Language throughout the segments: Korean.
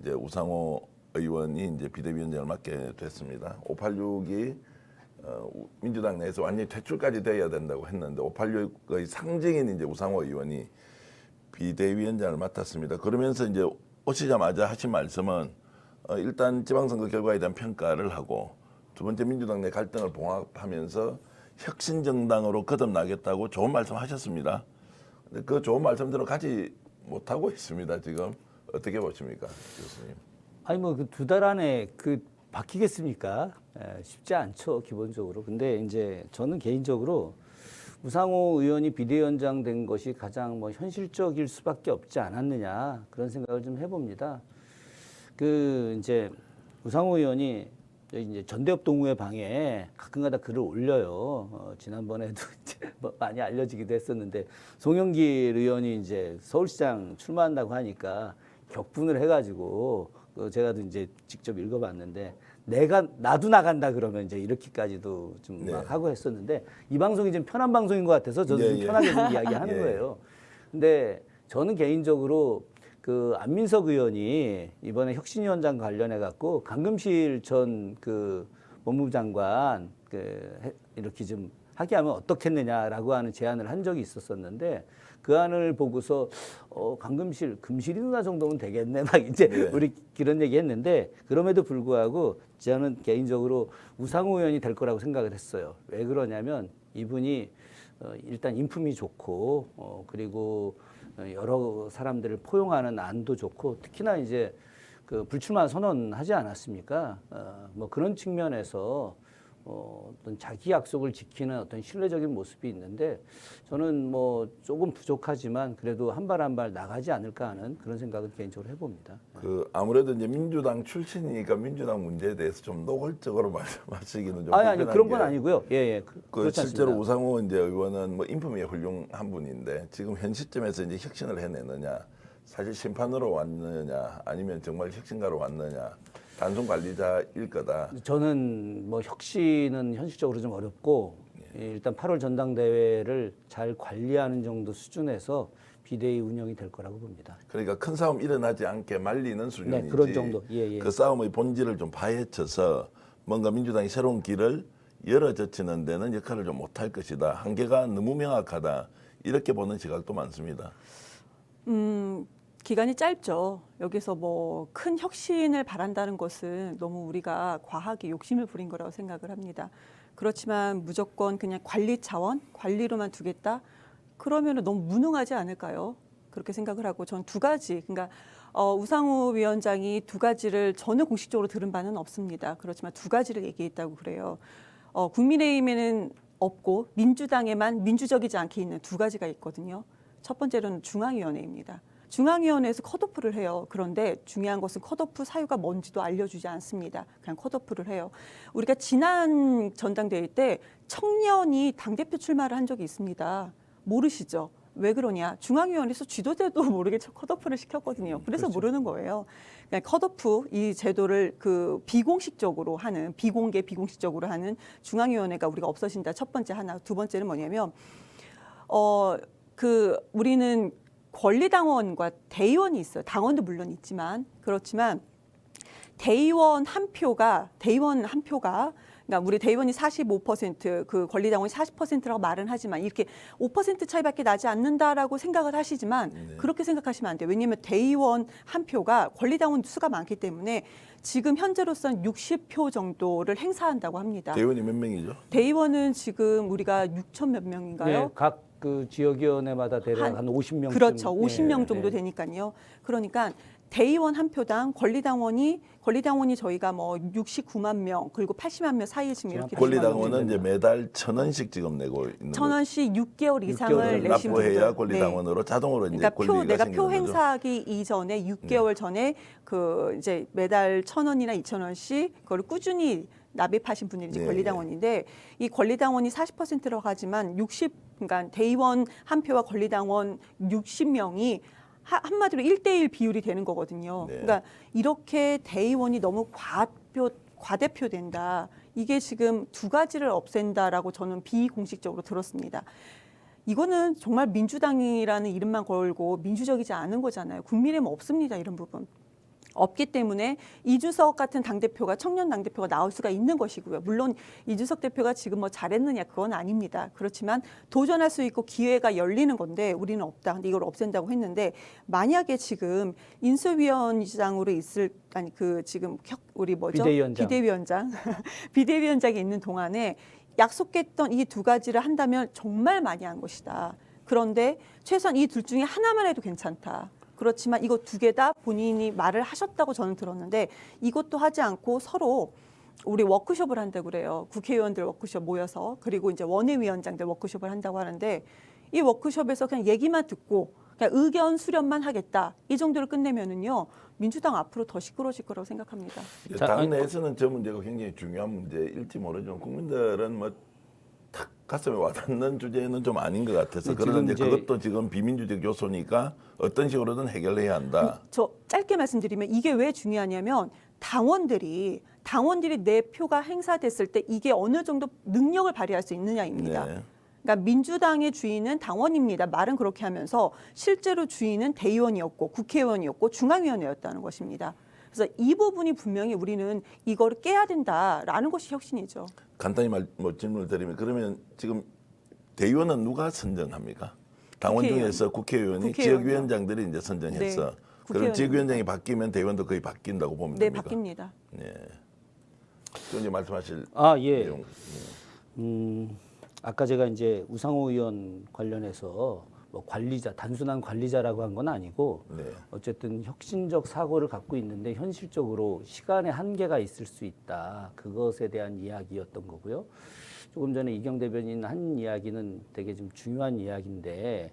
이제 우상호 의원이 이제 비대위원장을 맡게 됐습니다. 586이 민주당 내에서 완전히 퇴출까지 돼야 된다고 했는데 586의 상징인 이제 우상호 의원이 비대위원장을 맡았습니다. 그러면서 이제 오시자마자 하신 말씀은 일단 지방선거 결과에 대한 평가를 하고 두 번째 민주당 내 갈등을 봉합하면서 혁신정당으로 거듭나겠다고 좋은 말씀하셨습니다. 근데 그 좋은 말씀대로 가지 못하고 있습니다. 지금 어떻게 보십니까, 교수님? 아니 뭐 그 두 달 안에 그 바뀌겠습니까? 쉽지 않죠, 기본적으로. 근데 이제 저는 개인적으로 우상호 의원이 비대위원장 된 것이 가장 뭐 현실적일 수밖에 없지 않았느냐 그런 생각을 좀 해봅니다. 그 이제 우상호 의원이 이제 전대협 동우회 방에 가끔가다 글을 올려요. 지난번에도 이제 뭐 많이 알려지기도 했었는데 송영길 의원이 이제 서울시장 출마한다고 하니까 격분을 해가지고 제가 이제 직접 읽어봤는데 나도 나간다 그러면 이제 이렇게까지도 좀 막 네. 하고 했었는데 이 방송이 좀 편한 방송인 것 같아서 저도 좀 편하게 좀 이야기하는 거예요. 근데 저는 개인적으로 그 안민석 의원이 이번에 혁신위원장 관련해 갖고 강금실 전 그 법무부 장관 이렇게 좀 하게 하면 어떻겠느냐라고 하는 제안을 한 적이 있었었는데 그 안을 보고서 금실이 누나 정도면 되겠네 막 이제 우리 그런 얘기 했는데 그럼에도 불구하고 저는 개인적으로 우상호 의원이 될 거라고 생각을 했어요. 왜 그러냐면 이분이 일단 인품이 좋고 그리고 여러 사람들을 포용하는 안도 좋고 특히나 이제 그 불출마 선언하지 않았습니까? 뭐 그런 측면에서 어떤 자기 약속을 지키는 어떤 신뢰적인 모습이 있는데 저는 뭐 조금 부족하지만 그래도 한 발 한 발 나가지 않을까 하는 그런 생각을 개인적으로 해봅니다. 그 아무래도 이제 민주당 출신이니까 민주당 문제에 대해서 좀 노골적으로 말씀하시기는 좀 아니 불편한 그런 건 게 아니고요. 예. 그 실제로 않습니다. 우상호 이제 의원은 뭐 인품이 훌륭한 분인데 지금 현 시점에서 이제 혁신을 해내느냐, 사실 심판으로 왔느냐, 아니면 정말 혁신가로 왔느냐, 단순 관리자일 거다. 저는 뭐 혁신은 현실적으로 좀 어렵고 일단 8월 전당대회를 잘 관리하는 정도 수준에서 비대위 운영이 될 거라고 봅니다. 그러니까 큰 싸움 일어나지 않게 말리는 수준이지. 네, 그런 정도. 예. 그 싸움의 본질을 좀 파헤쳐서 뭔가 민주당이 새로운 길을 열어젖히는 데는 역할을 좀 못할 것이다. 한계가 너무 명확하다. 이렇게 보는 시각도 많습니다. 기간이 짧죠. 여기서 뭐 큰 혁신을 바란다는 것은 너무 우리가 과하게 욕심을 부린 거라고 생각을 합니다. 그렇지만 무조건 그냥 관리 차원, 관리로만 두겠다? 그러면 너무 무능하지 않을까요? 그렇게 생각을 하고 전 두 가지, 그러니까 우상호 위원장이 두 가지를 저는 공식적으로 들은 바는 없습니다. 그렇지만 두 가지를 얘기했다고 그래요. 국민의힘에는 없고 민주당에만 민주적이지 않게 있는 두 가지가 있거든요. 첫 번째로는 중앙위원회입니다. 중앙위원회에서 컷오프를 해요. 그런데 중요한 것은 컷오프 사유가 뭔지도 알려주지 않습니다. 그냥 컷오프를 해요. 우리가 지난 전당대회 때 청년이 당대표 출마를 한 적이 있습니다. 모르시죠? 왜 그러냐? 중앙위원회에서 쥐도대도 모르게 컷오프를 시켰거든요. 그래서 그렇죠. 모르는 거예요. 그러니까 컷오프 이 제도를 그 비공식적으로 하는 비공식적으로 하는 중앙위원회가 우리가 없어진다. 첫 번째 하나. 두 번째는 뭐냐면 우리는 권리당원과 대의원이 있어요. 당원도 물론 있지만 그렇지만 대의원 한 표가 그러니까 우리 대의원이 45%, 그 권리당원이 40%라고 말은 하지만 이렇게 5% 차이밖에 나지 않는다라고 생각을 하시지만 그렇게 생각하시면 안 돼요. 왜냐하면 대의원 한 표가 권리당원 수가 많기 때문에 지금 현재로서는 60표 정도를 행사한다고 합니다. 대의원이 몇 명이죠? 대의원은 지금 우리가 6천 몇 명인가요? 네, 각 그 지역위원회마다 대략 한 50명. 그렇죠. 50명 네, 정도 되니까요. 그러니까 대의원 한 표당 권리당원이 저희가 뭐 69만 명 그리고 80만 명 사이에 지금 이렇게 권리당원은 이제 매달 1,000원씩 지금 내고 있는 1,000원씩 6개월 이상을 6개월 내신 납부해야 분들. 권리당원으로 자동으로 이제 그러니까 권리가 내가 표 생기는 거죠. 행사하기 이전에 6개월 전에 그 이제 매달 1,000원이나 2,000원씩 그걸 꾸준히 납입하신 분들이 이제 권리당원인데 이 권리당원이 40%라고 하지만 그러니까 대의원 한 표와 권리당원 60명이 한마디로 1대1 비율이 되는 거거든요. 그러니까 이렇게 대의원이 너무 과대표된다. 이게 지금 두 가지를 없앤다라고 저는 비공식적으로 들었습니다. 이거는 정말 민주당이라는 이름만 걸고 민주적이지 않은 거잖아요. 국민의힘 없습니다. 이런 부분. 없기 때문에 이준석 같은 당대표가 청년 당대표가 나올 수가 있는 것이고요. 물론 이준석 대표가 지금 뭐 잘했느냐 그건 아닙니다. 그렇지만 도전할 수 있고 기회가 열리는 건데 우리는 없다. 근데 이걸 없앤다고 했는데 만약에 지금 인수위원장으로 있을 아니 그 지금 우리 뭐죠? 비대위원장 비대위원장이 있는 동안에 약속했던 이 두 가지를 한다면 정말 많이 한 것이다. 그런데 최소한 이 둘 중에 하나만 해도 괜찮다. 그렇지만 이거 두 개 다 본인이 말을 하셨다고 저는 들었는데 이것도 하지 않고 서로 우리 워크숍을 한다고 그래요. 국회의원들 워크숍 모여서 그리고 이제 원외위원장들 워크숍을 한다고 하는데 이 워크숍에서 그냥 얘기만 듣고 그냥 의견 수렴만 하겠다. 이 정도로 끝내면은요. 민주당 앞으로 더 시끄러워질 거라고 생각합니다. 당 내에서는 저 문제가 굉장히 중요한 문제일지 모르지만 국민들은 뭐 탁 가슴에 와닿는 주제는 좀 아닌 것 같아서 그런데 그것도 지금 비민주적 요소니까 어떤 식으로든 해결해야 한다. 저 짧게 말씀드리면 이게 왜 중요하냐면 당원들이 내 표가 행사됐을 때 이게 어느 정도 능력을 발휘할 수 있느냐입니다. 네. 그러니까 민주당의 주인은 당원입니다. 말은 그렇게 하면서 실제로 주인은 대의원이었고 국회의원이었고 중앙위원회였다는 것입니다. 그래서 이 부분이 분명히 우리는 이거를 깨야 된다라는 것이 혁신이죠. 간단히 질문을 드리면 그러면 지금 대의원은 누가 선정합니까? 당원 중에서 국회의원이 지역위원장들이 이제 선정해서 네, 그럼 지역위원장이 바뀌면 대의원도 거의 바뀐다고 보면 네, 됩니까? 바뀝니다. 네. 또 이제 말씀하실 예. 내용. 아까 제가 이제 우상호 의원 관련해서 뭐 관리자, 단순한 관리자라고 한 건 아니고 네. 어쨌든 혁신적 사고를 갖고 있는데 현실적으로 시간의 한계가 있을 수 있다. 그것에 대한 이야기였던 거고요. 조금 전에 이경 대변인 한 이야기는 되게 좀 중요한 이야기인데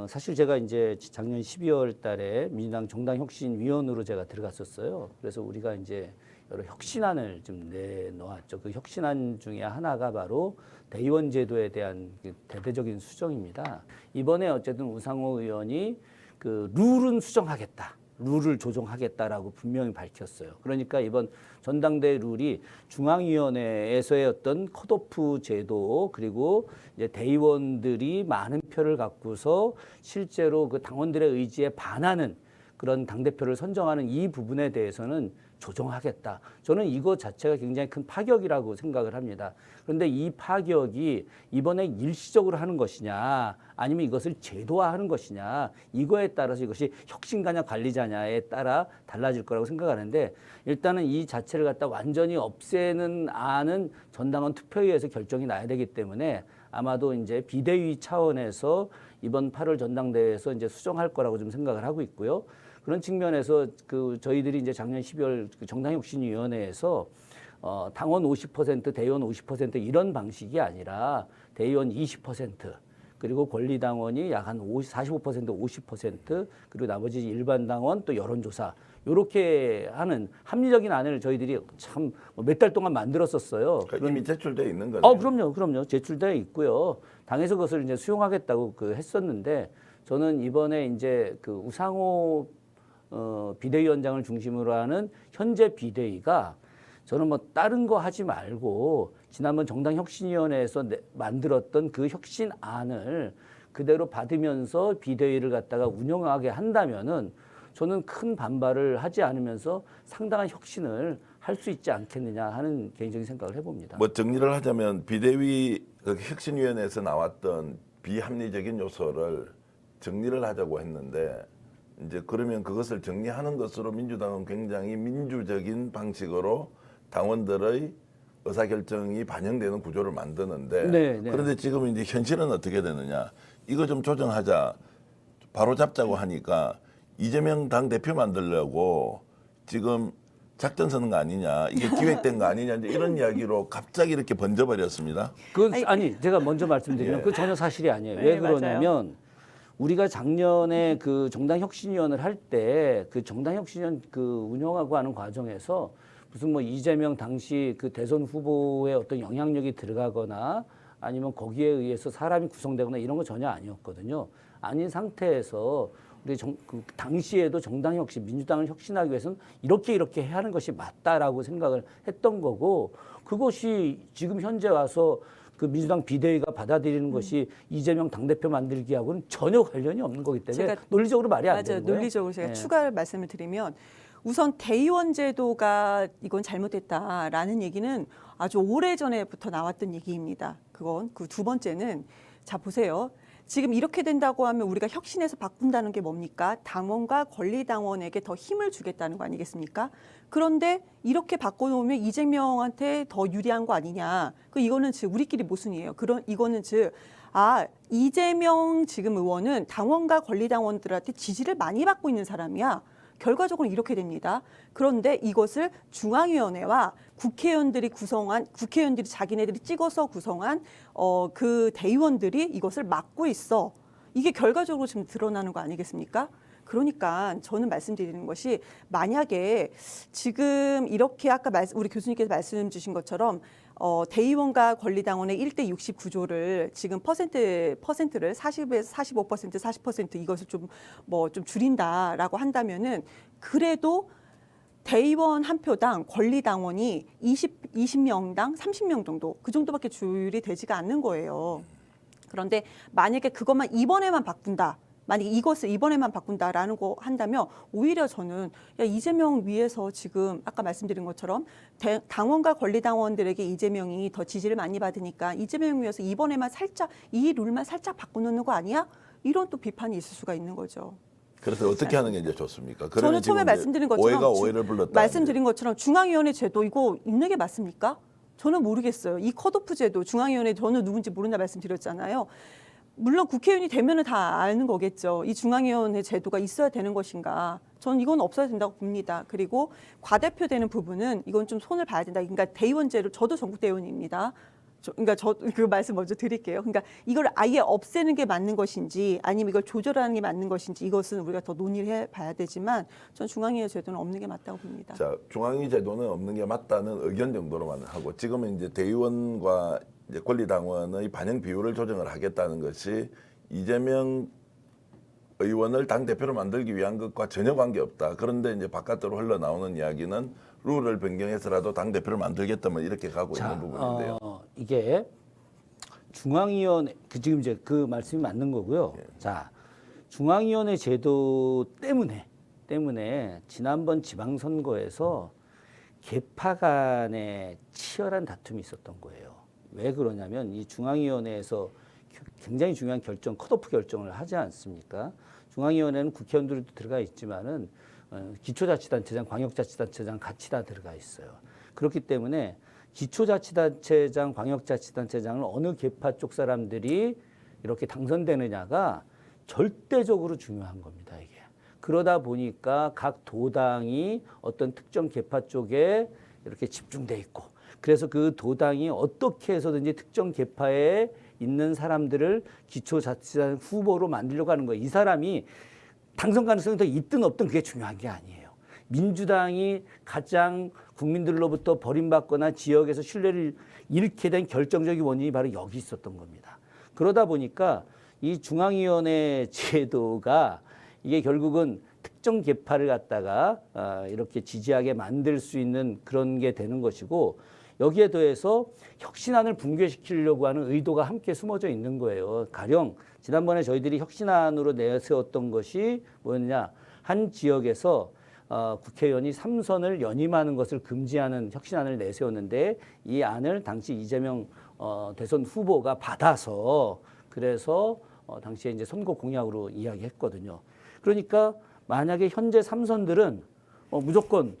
사실 제가 이제 작년 12월 달에 민주당 정당혁신위원으로 제가 들어갔었어요. 그래서 우리가 이제 여러 혁신안을 좀 내놓았죠. 그 혁신안 중에 하나가 바로 대의원 제도에 대한 대대적인 수정입니다. 이번에 어쨌든 우상호 의원이 그 룰은 수정하겠다. 룰을 조정하겠다라고 분명히 밝혔어요. 그러니까 이번 전당대회 룰이 중앙위원회에서의 어떤 컷오프 제도 그리고 이제 대의원들이 많은 표를 갖고서 실제로 그 당원들의 의지에 반하는 그런 당대표를 선정하는 이 부분에 대해서는 조정하겠다. 저는 이거 자체가 굉장히 큰 파격이라고 생각을 합니다. 그런데 이 파격이 이번에 일시적으로 하는 것이냐 아니면 이것을 제도화하는 것이냐 이거에 따라서 이것이 혁신가냐 관리자냐에 따라 달라질 거라고 생각하는데 일단은 이 자체를 갖다 완전히 없애는 안은 전당원 투표위에서 결정이 나야 되기 때문에 아마도 이제 비대위 차원에서 이번 8월 전당대회에서 이제 수정할 거라고 좀 생각을 하고 있고요. 그런 측면에서 그 저희들이 이제 작년 12월 그 정당혁신위원회에서 당원 50%, 대의원 50% 이런 방식이 아니라 대의원 20% 그리고 권리당원이 약 한 45%, 50% 그리고 나머지 일반 당원 또 여론조사 이렇게 하는 합리적인 안을 저희들이 참 몇 달 동안 만들었었어요. 그러니까 이미 제출돼 있는 거네요. 그럼요. 제출돼 있고요. 당에서 그것을 이제 수용하겠다고 했었는데 저는 이번에 이제 그 우상호 비대위원장을 중심으로 하는 현재 비대위가 저는 뭐 다른 거 하지 말고 지난번 정당혁신위원회에서 만들었던 그 혁신안을 그대로 받으면서 비대위를 갖다가 운영하게 한다면은 저는 큰 반발을 하지 않으면서 상당한 혁신을 할 수 있지 않겠느냐 하는 개인적인 생각을 해봅니다. 뭐 정리를 하자면 비대위 혁신위원회에서 나왔던 비합리적인 요소를 정리를 하자고 했는데 이제 그러면 그것을 정리하는 것으로 민주당은 굉장히 민주적인 방식으로 당원들의 의사결정이 반영되는 구조를 만드는데 네. 그런데 지금 이제 현실은 어떻게 되느냐 이거 좀 조정하자 바로 잡자고 하니까 이재명 당 대표 만들려고 지금 작전 서는 거 아니냐 이게 기획된 거 아니냐 이제 이런 이야기로 갑자기 이렇게 번져버렸습니다. 그건 제가 먼저 말씀드리면 예. 그 전혀 사실이 아니에요. 네, 왜 그러냐면 우리가 작년에 그 정당혁신위원회를 할 때 그 정당혁신위원 그 운영하고 하는 과정에서 무슨 뭐 이재명 당시 그 대선 후보의 어떤 영향력이 들어가거나 아니면 거기에 의해서 사람이 구성되거나 이런 거 전혀 아니었거든요. 아닌 상태에서 우리 그 당시에도 정당혁신, 민주당을 혁신하기 위해서는 이렇게 해야 하는 것이 맞다라고 생각을 했던 거고 그것이 지금 현재 와서 그 민주당 비대위가 받아들이는 것이 이재명 당대표 만들기하고는 전혀 관련이 없는 거기 때문에 제가 논리적으로 말이 안 되는 맞아요. 거예요. 논리적으로 제가 예. 추가 말씀을 드리면 우선 대의원 제도가 이건 잘못됐다라는 얘기는 아주 오래전에부터 나왔던 얘기입니다. 그건 그 두 번째는 자 보세요. 지금 이렇게 된다고 하면 우리가 혁신해서 바꾼다는 게 뭡니까? 당원과 권리당원에게 더 힘을 주겠다는 거 아니겠습니까? 그런데 이렇게 바꿔놓으면 이재명한테 더 유리한 거 아니냐? 이거는 즉 우리끼리 모순이에요. 이거는 즉 이재명 지금 의원은 당원과 권리당원들한테 지지를 많이 받고 있는 사람이야. 결과적으로 이렇게 됩니다. 그런데 이것을 중앙위원회와 국회의원들이 자기네들이 찍어서 구성한 그 대의원들이 이것을 막고 있어. 이게 결과적으로 지금 드러나는 거 아니겠습니까? 그러니까 저는 말씀드리는 것이 만약에 지금 이렇게 아까 우리 교수님께서 말씀 주신 것처럼 대의원과 권리당원의 1대60 구조를 지금 퍼센트를 40에서 45%, 40% 이것을 좀 줄인다라고 한다면은 그래도 대의원 한 표당 권리당원이 20명당 30명 정도 그 정도밖에 줄이 되지가 않는 거예요. 그런데 만약에 그것만 이번에만 바꾼다. 만약에 이것을 이번에만 바꾼다라는 거 한다면 오히려 저는 이재명 위해서 지금 아까 말씀드린 것처럼 당원과 권리당원들에게 이재명이 더 지지를 많이 받으니까 이재명 위해서 이번에만 살짝 이 룰만 살짝 바꿔놓는 거 아니야? 이런 또 비판이 있을 수가 있는 거죠. 그래서 어떻게 하는 게 이제 좋습니까? 저는 처음에 말씀드린 것처럼 오해가 오해를 불렀다. 말씀드린 것처럼 중앙위원회 제도 이거 있는 게 맞습니까? 저는 모르겠어요. 이 컷오프 제도 중앙위원회 저는 누군지 모른다 말씀드렸잖아요. 물론 국회의원이 되면은 다 아는 거겠죠. 이 중앙위원회 제도가 있어야 되는 것인가. 저는 이건 없어야 된다고 봅니다. 그리고 과대표되는 부분은 이건 좀 손을 봐야 된다. 그러니까 대의원제로 저도 전국 대의원입니다. 그러니까 저 그 말씀 먼저 드릴게요. 그러니까 이걸 아예 없애는 게 맞는 것인지 아니면 이걸 조절하는 게 맞는 것인지 이것은 우리가 더 논의를 해봐야 되지만 전 중앙위원회 제도는 없는 게 맞다고 봅니다. 자, 중앙위 제도는 없는 게 맞다는 의견 정도로만 하고 지금은 이제 대의원과 이제 권리당원의 반영 비율을 조정을 하겠다는 것이 이재명 의원을 당 대표로 만들기 위한 것과 전혀 관계 없다. 그런데 이제 바깥으로 흘러나오는 이야기는 룰을 변경해서라도 당 대표를 만들겠다 뭐 이렇게 가고 있는 부분인데요. 이게 중앙위원회 지금 이제 그 말씀이 맞는 거고요. 자, 중앙위원회 제도 때문에 지난번 지방선거에서 계파 간에 치열한 다툼이 있었던 거예요. 왜 그러냐면 이 중앙위원회에서 굉장히 중요한 결정, 컷오프 결정을 하지 않습니까? 중앙위원회는 국회의원들도 들어가 있지만은 기초자치단체장, 광역자치단체장 같이 다 들어가 있어요. 그렇기 때문에 기초자치단체장, 광역자치단체장을 어느 계파 쪽 사람들이 이렇게 당선되느냐가 절대적으로 중요한 겁니다, 이게. 그러다 보니까 각 도당이 어떤 특정 계파 쪽에 이렇게 집중돼 있고 그래서 그 도당이 어떻게 해서든지 특정 계파에 있는 사람들을 기초자치단 후보로 만들려고 하는 거예요. 이 사람이 당선 가능성이 더 있든 없든 그게 중요한 게 아니에요. 민주당이 가장 국민들로부터 버림받거나 지역에서 신뢰를 잃게 된 결정적인 원인이 바로 여기 있었던 겁니다. 그러다 보니까 이 중앙위원회 제도가 이게 결국은 특정 계파를 갖다가 이렇게 지지하게 만들 수 있는 그런 게 되는 것이고 여기에 더해서 혁신안을 붕괴시키려고 하는 의도가 함께 숨어져 있는 거예요. 가령 지난번에 저희들이 혁신안으로 내세웠던 것이 뭐였냐. 한 지역에서 국회의원이 3선을 연임하는 것을 금지하는 혁신안을 내세웠는데 이 안을 당시 이재명 대선 후보가 받아서 그래서 당시에 이제 선거 공약으로 이야기했거든요. 그러니까 만약에 현재 3선들은 무조건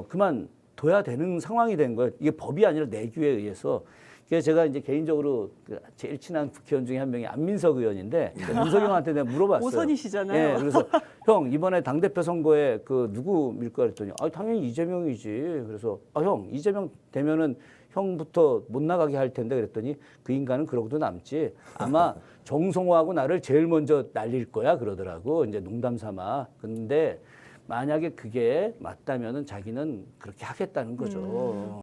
그만 둬야 되는 상황이 된 거예요. 이게 법이 아니라 내규에 의해서. 그래서 제가 이제 개인적으로 제일 친한 국회의원 중에 한 명이 안민석 의원인데 민석 형한테 내가 물어봤어요. 오선이시잖아요. 예, 그래서 형 이번에 당대표 선거에 그 누구 밀까 그랬더니 당연히 이재명이지. 그래서 형 이재명 되면은 형부터 못 나가게 할 텐데 그랬더니 그 인간은 그러고도 남지. 아마 정성호하고 나를 제일 먼저 날릴 거야 그러더라고. 이제 농담 삼아. 근데 만약에 그게 맞다면은 자기는 그렇게 하겠다는 거죠.